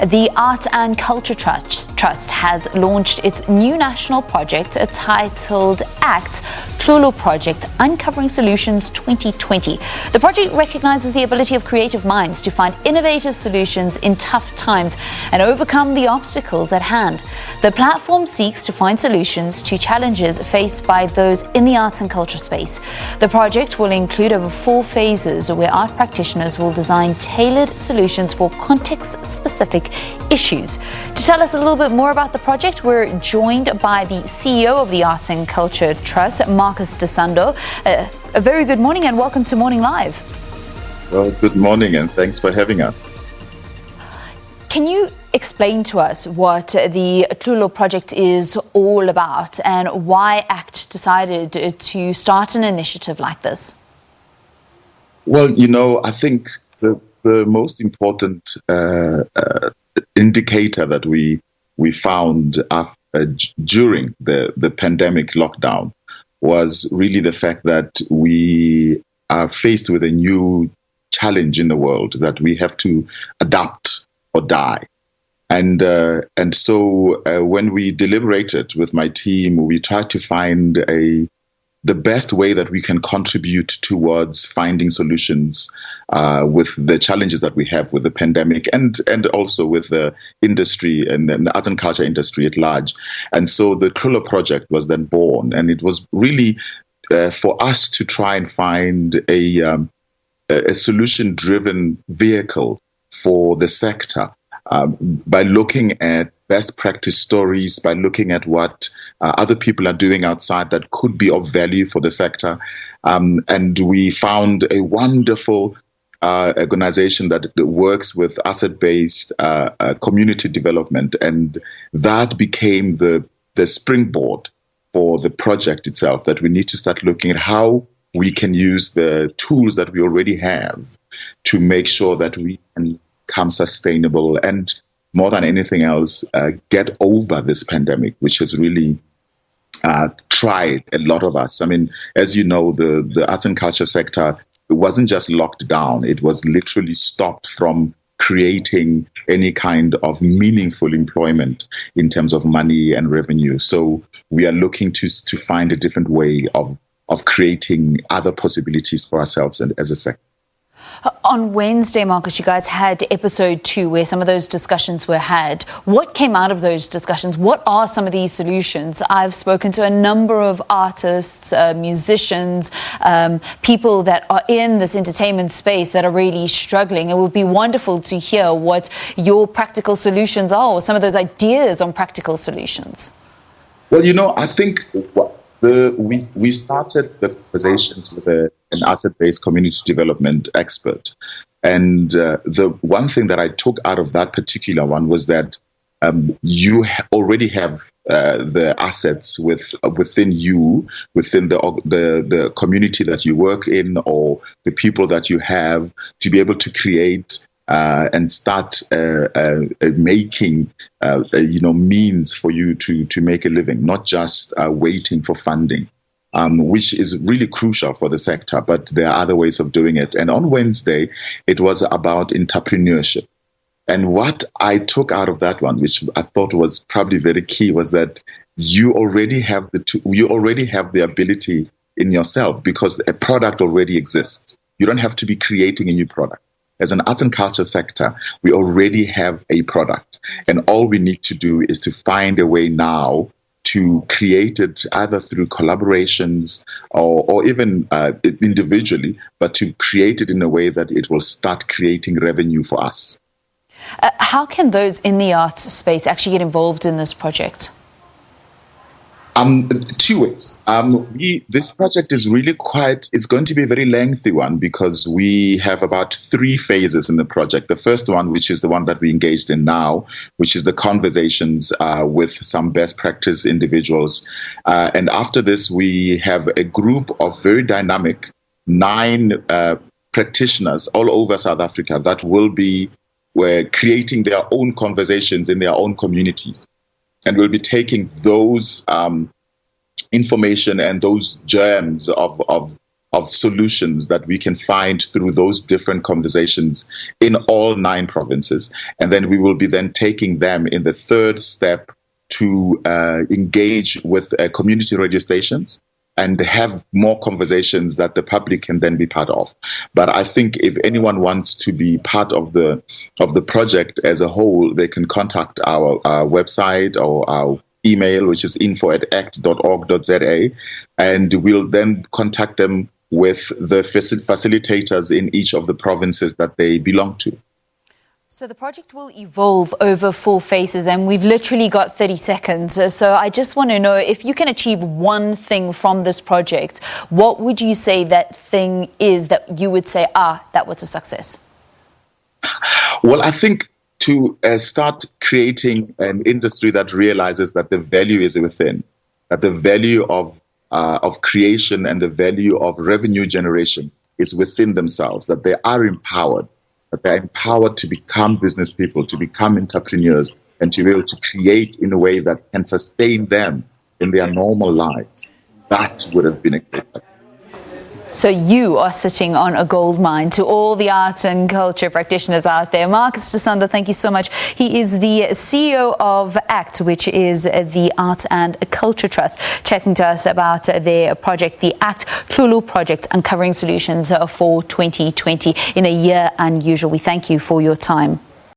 The Arts and Culture Trust has launched its new national project titled ACT, Tlholo Project, Uncovering Solutions 2020. The project recognizes the ability of creative minds to find innovative solutions in tough times and overcome the obstacles at hand. The platform seeks to find solutions to challenges faced by those in the arts and culture space. The project will include over 4 phases where art practitioners will design tailored solutions for context-specific issues. To tell us a little bit more about the project, we're joined by the CEO of the Arts and Culture Trust, Desando. A very good morning and welcome to Morning Live. Well, good morning and thanks for having us. Can you explain to us what the Tlholo Project is all about and why ACT decided to start an initiative like this? Well, I think the most important indicator that we found during the pandemic lockdown was really the fact that we are faced with a new challenge in the world, that we have to adapt or die. And so when we deliberated with my team, we tried to find the best way that we can contribute towards finding solutions with the challenges that we have with the pandemic and also with the industry and the arts and culture industry at large. And so the Tlholo Project was then born, and it was really for us to try and find a solution-driven vehicle for the sector by looking at best practice stories, by looking at what other people are doing outside that could be of value for the sector. And we found a wonderful organization that works with asset-based community development. And that became the springboard for the project itself, that we need to start looking at how we can use the tools that we already have to make sure that we can become sustainable and, more than anything else, get over this pandemic, which has really tried a lot of us. I mean, as you know, the arts and culture sector, it wasn't just locked down. It was literally stopped from creating any kind of meaningful employment in terms of money and revenue. So we are looking to find a different way of creating other possibilities for ourselves and as a sector. On Wednesday, Marcus, you guys had episode 2 where some of those discussions were had. What came out of those discussions? What are some of these solutions? I've spoken to a number of artists, musicians, people that are in this entertainment space that are really struggling. It would be wonderful to hear what your practical solutions are, or some of those ideas on practical solutions. Well, I think we started the conversations with an asset-based community development expert. And the one thing that I took out of that particular one was that you already have the assets within you, within the community that you work in, or the people that you have, to be able to create and start making means for you to make a living, not just waiting for funding, which is really crucial for the sector. But there are other ways of doing it. And on Wednesday, it was about entrepreneurship. And what I took out of that one, which I thought was probably very key, was that you already have the ability in yourself, because a product already exists. You don't have to be creating a new product. As an arts and culture sector, we already have a product, and all we need to do is to find a way now to create it either through collaborations or even individually, but to create it in a way that it will start creating revenue for us. How can those in the arts space actually get involved in this project? 2 ways. This project is really it's going to be a very lengthy one, because we have about 3 phases in the project. The first one, which is the one that we engaged in now, which is the conversations with some best practice individuals. And after this, we have a group of very dynamic 9 practitioners all over South Africa that will be creating their own conversations in their own communities. And we'll be taking those information and those germs of of solutions that we can find through those different conversations in all 9 provinces. And then we will be then taking them in the third step to engage with community radio stations and have more conversations that the public can then be part of. But I think if anyone wants to be part of the project as a whole, they can contact our website or our email, which is info@act.org.za, and we'll then contact them with the facilitators in each of the provinces that they belong to. So the project will evolve over 4 phases, and we've literally got 30 seconds. So I just want to know, if you can achieve one thing from this project, what would you say that thing is that you would say, that was a success? Well, I think to start creating an industry that realizes that the value is within, that the value of creation and the value of revenue generation is within themselves, that they are empowered, that they're empowered to become business people, to become entrepreneurs, and to be able to create in a way that can sustain them in their normal lives. That would have been a great success. So you are sitting on a gold mine. To all the arts and culture practitioners out there, Marcus Desando, thank you so much. He is the CEO of ACT, which is the Arts and Culture Trust, chatting to us about their project, the ACT Tlholo Project, uncovering solutions for 2020 in a year unusual. We thank you for your time.